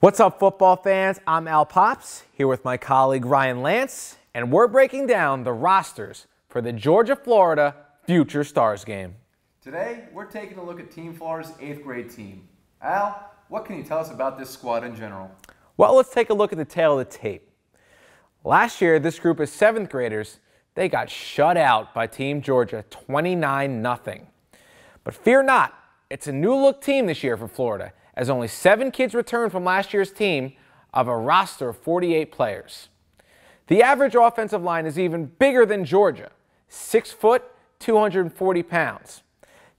What's up, football fans? I'm Al Pops, here with my colleague Ryan Lance, and we're breaking down the rosters for the Georgia-Florida Future Stars game. Today, we're taking a look at Team Florida's 8th grade team. Al, what can you tell us about this squad in general? Well, let's take a look at the tail of the tape. Last year, this group of 7th graders, they got shut out by Team Georgia 29-0. But fear not, it's a new-look team this year for Florida, as only 7 kids returned from last year's team of a roster of 48 players. The average offensive line is even bigger than Georgia, 6 foot, 240 pounds.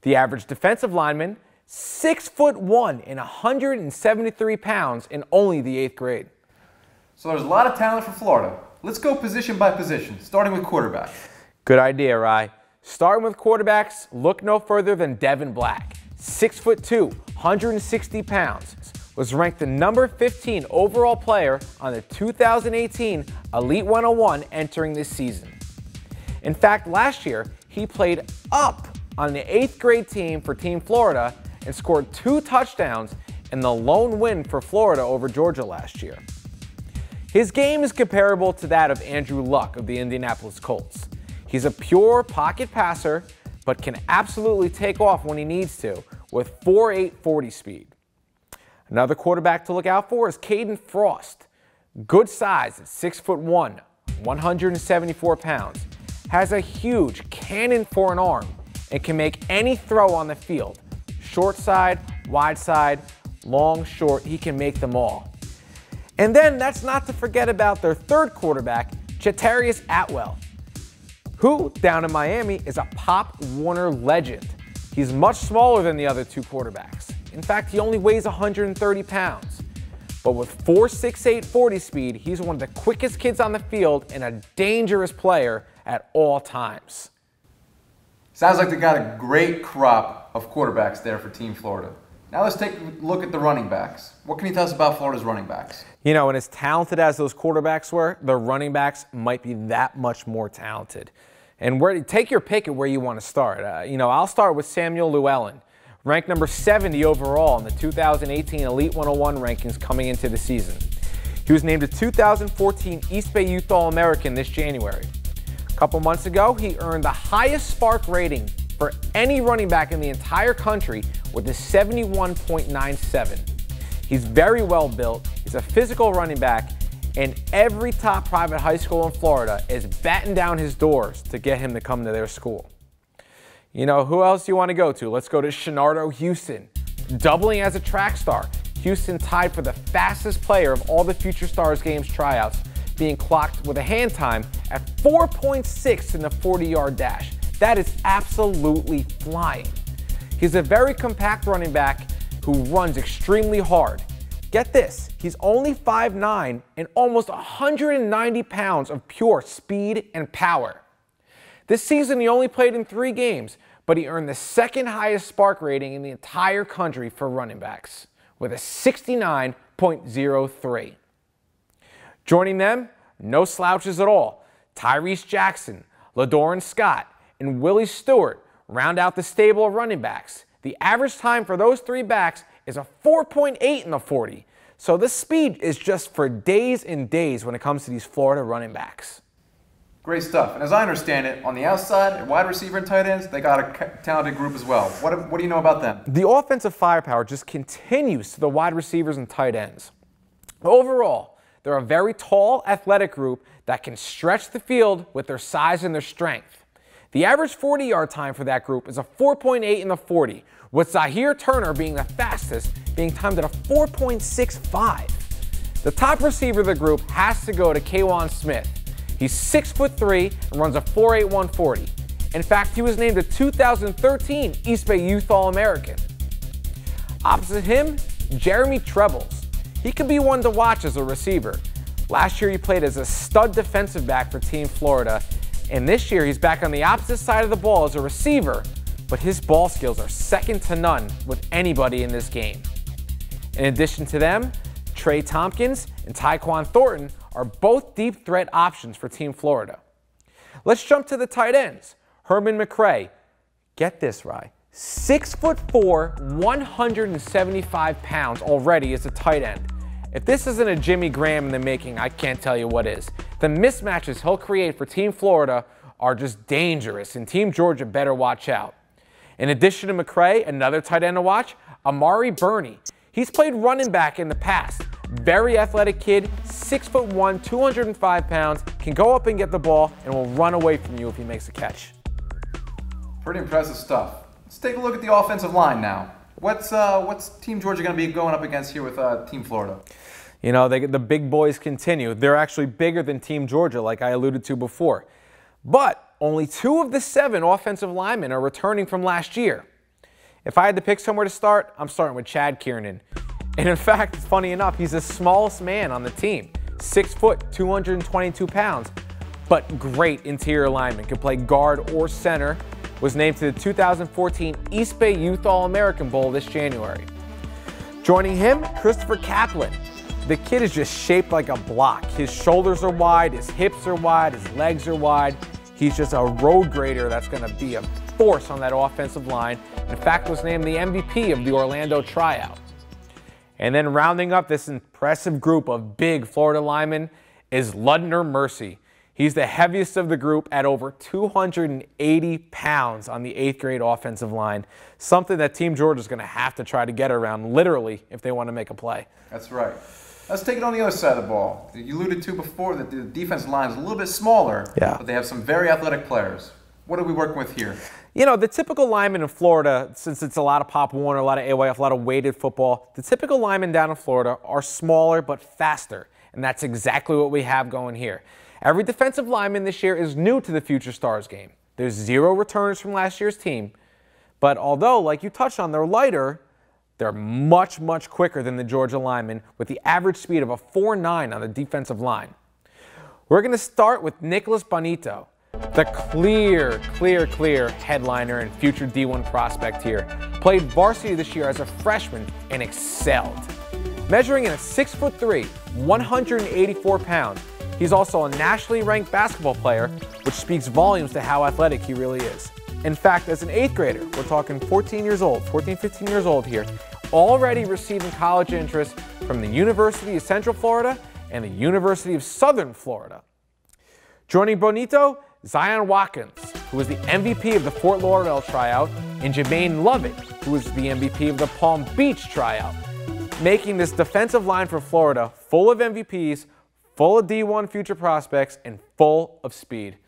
The average defensive lineman, 6'1" and 173 pounds in only the 8th grade. So there's a lot of talent for Florida. Let's go position by position, starting with quarterback. Good idea, Rye. Starting with quarterbacks, look no further than Devin Black. 6'2", 160 pounds, was ranked the number 15 overall player on the 2018 Elite 101 entering this season. In fact, last year, he played up on the 8th grade team for Team Florida and scored 2 touchdowns in the lone win for Florida over Georgia last year. His game is comparable to that of Andrew Luck of the Indianapolis Colts. He's a pure pocket passer, but can absolutely take off when he needs to with 4.8 40 speed. Another quarterback to look out for is Caden Frost. Good size at 6'1", 174 pounds. Has a huge cannon for an arm and can make any throw on the field. Short side, wide side, long, short, he can make them all. And then that's not to forget about their third quarterback, Chetarius Atwell, who, down in Miami, is a Pop Warner legend. He's much smaller than the other 2 quarterbacks. In fact, he only weighs 130 pounds. But with 4.68 40 speed, he's one of the quickest kids on the field and a dangerous player at all times. Sounds like they got a great crop of quarterbacks there for Team Florida. Now let's take a look at the running backs. What can you tell us about Florida's running backs? You know, and as talented as those quarterbacks were, the running backs might be that much more talented. And take your pick at where you want to start. I'll start with Samuel Llewellyn, ranked number 70 overall in the 2018 Elite 101 rankings coming into the season. He was named a 2014 East Bay Youth All-American this January. A couple months ago, he earned the highest SPARQ rating for any running back in the entire country with a 71.97. He's very well built, he's a physical running back, and every top private high school in Florida is batting down his doors to get him to come to their school. You know, who else do you want to go to? Let's go to Shenardo Houston. Doubling as a track star, Houston tied for the fastest player of all the Future Stars Games tryouts, being clocked with a hand time at 4.6 in the 40-yard dash. That is absolutely flying. He's a very compact running back who runs extremely hard. Get this, he's only 5'9" and almost 190 pounds of pure speed and power. This season he only played in 3 games, but he earned the 2nd highest SPARQ rating in the entire country for running backs, with a 69.03. Joining them, no slouches at all, Tyrese Jackson, LaDoran Scott, and Willie Stewart round out the stable of running backs. The average time for those 3 backs is a 4.8 in the 40. So this speed is just for days and days when it comes to these Florida running backs. Great stuff. And as I understand it, on the outside, at wide receiver and tight ends, they got a talented group as well. What do you know about them? The offensive firepower just continues to the wide receivers and tight ends. Overall, they're a very tall, athletic group that can stretch the field with their size and their strength. The average 40-yard time for that group is a 4.8 in the 40, with Zahir Turner being the fastest, being timed at a 4.65. The top receiver of the group has to go to Kwan Smith. He's 6'3" and runs a 4.8 140. In fact, he was named a 2013 East Bay Youth All-American. Opposite him, Jeremy Trebles. He could be one to watch as a receiver. Last year he played as a stud defensive back for Team Florida, and this year he's back on the opposite side of the ball as a receiver, but his ball skills are second to none with anybody in this game. In addition to them, Trey Tompkins and Tyquan Thornton are both deep threat options for Team Florida. Let's jump to the tight ends. Herman McRae, get this, Rye, 6'4", 175 pounds already as a tight end. If this isn't a Jimmy Graham in the making, I can't tell you what is. The mismatches he'll create for Team Florida are just dangerous, and Team Georgia better watch out. In addition to McCray, another tight end to watch, Amari Burney. He's played running back in the past. Very athletic kid, 6'1", 205 pounds, can go up and get the ball and will run away from you if he makes a catch. Pretty impressive stuff. Let's take a look at the offensive line now. What's Team Georgia going to be going up against here with Team Florida? You know, the big boys continue. They're actually bigger than Team Georgia, like I alluded to before. But only 2 of the 7 offensive linemen are returning from last year. If I had to pick somewhere to start, I'm starting with Chad Kiernan. And in fact, funny enough, he's the smallest man on the team. 6 foot, 222 pounds, but great interior lineman. Can play guard or center. Was named to the 2014 East Bay Youth All-American Bowl this January. Joining him, Christopher Kaplan. The kid is just shaped like a block. His shoulders are wide, his hips are wide, his legs are wide. He's just a road grader that's going to be a force on that offensive line. In fact, was named the MVP of the Orlando tryout. And then rounding up this impressive group of big Florida linemen is Ludner Mercy. He's the heaviest of the group at over 280 pounds on the 8th grade offensive line. Something that Team Georgia is going to have to try to get around, literally, if they want to make a play. That's right. Let's take it on the other side of the ball. You alluded to before that the defensive line is a little bit smaller, but they have some very athletic players. What are we working with here? You know, the typical lineman in Florida, since it's a lot of Pop Warner, a lot of AYF, a lot of weighted football, the typical linemen down in Florida are smaller but faster, and that's exactly what we have going here. Every defensive lineman this year is new to the Future Stars game. There's 0 returners from last year's team, but although, like you touched on, they're lighter, they're much, much quicker than the Georgia linemen with the average speed of a 4.9 on the defensive line. We're going to start with Nicholas Bonito. The clear headliner and future D1 prospect here. Played varsity this year as a freshman and excelled. Measuring in at 6'3", 184 pounds, he's also a nationally ranked basketball player, which speaks volumes to how athletic he really is. In fact, as an 8th grader, we're talking 14, 15 years old here, already receiving college interest from the University of Central Florida and the University of Southern Florida. Joining Bonito, Zion Watkins, who was the MVP of the Fort Lauderdale tryout, and Jermaine Lovett, who was the MVP of the Palm Beach tryout, making this defensive line for Florida full of MVPs, full of D1 future prospects, and full of speed.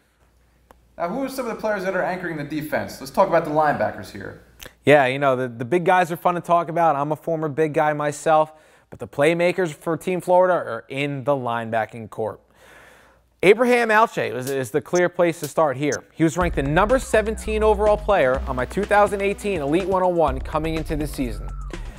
Now, who are some of the players that are anchoring the defense? Let's talk about the linebackers here. Yeah, you know, the big guys are fun to talk about. I'm a former big guy myself, but the playmakers for Team Florida are in the linebacking corps. Abraham Alche is the clear place to start here. He was ranked the number 17 overall player on my 2018 Elite 101 coming into the season.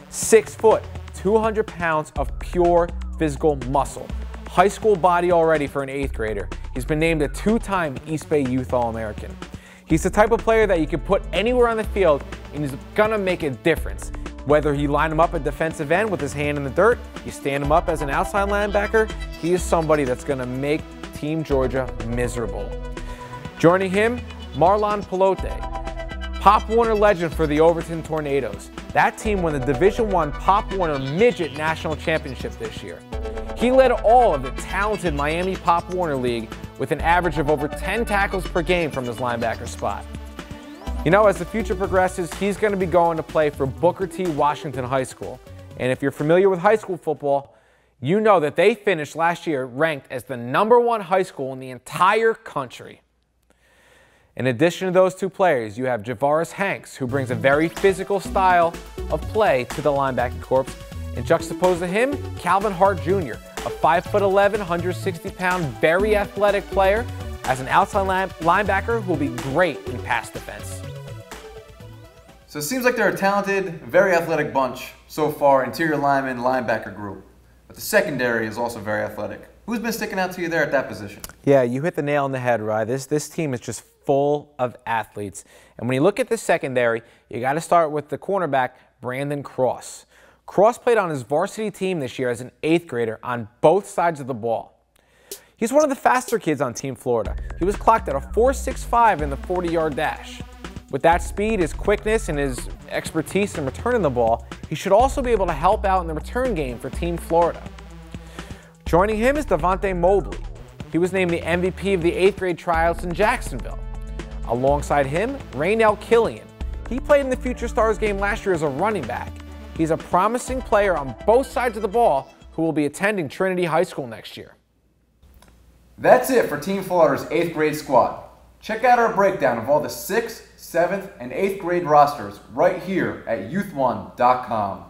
6 foot, 200 pounds of pure physical muscle. High school body already for an 8th grader. He's been named a 2-time East Bay Youth All-American. He's the type of player that you can put anywhere on the field and he's gonna make a difference. Whether you line him up at defensive end with his hand in the dirt, you stand him up as an outside linebacker, he is somebody that's gonna make Team Georgia miserable. Joining him, Marlon Pelote, Pop Warner legend for the Overton Tornadoes. That team won the Division I Pop Warner Midget National Championship this year. He led all of the talented Miami Pop Warner League with an average of over 10 tackles per game from his linebacker spot. You know, as the future progresses, he's going to be going to play for Booker T. Washington High School. And if you're familiar with high school football, you know that they finished last year ranked as the #1 high school in the entire country. In addition to those 2 players, you have Javaris Hanks, who brings a very physical style of play to the linebacking corps. And juxtaposed to him, Calvin Hart Jr., a 5'11", 160-pound, very athletic player as an outside linebacker who will be great in pass defense. So it seems like they're a talented, very athletic bunch so far, interior lineman, linebacker group. But the secondary is also very athletic. Who's been sticking out to you there at that position? Yeah, you hit the nail on the head, Rye. This team is just full of athletes. And when you look at the secondary, you got to start with the cornerback, Brandon Cross. Cross played on his varsity team this year as an 8th grader on both sides of the ball. He's one of the faster kids on Team Florida. He was clocked at a 4.65 in the 40-yard dash. With that speed, his quickness, and his expertise in returning the ball, he should also be able to help out in the return game for Team Florida. Joining him is Devontae Mobley. He was named the MVP of the 8th grade tryouts in Jacksonville. Alongside him, Raynell Killian. He played in the Future Stars game last year as a running back. He's a promising player on both sides of the ball who will be attending Trinity High School next year. That's it for Team Florida's 8th grade squad. Check out our breakdown of all the 6th, 7th, and 8th grade rosters right here at Youth1.com.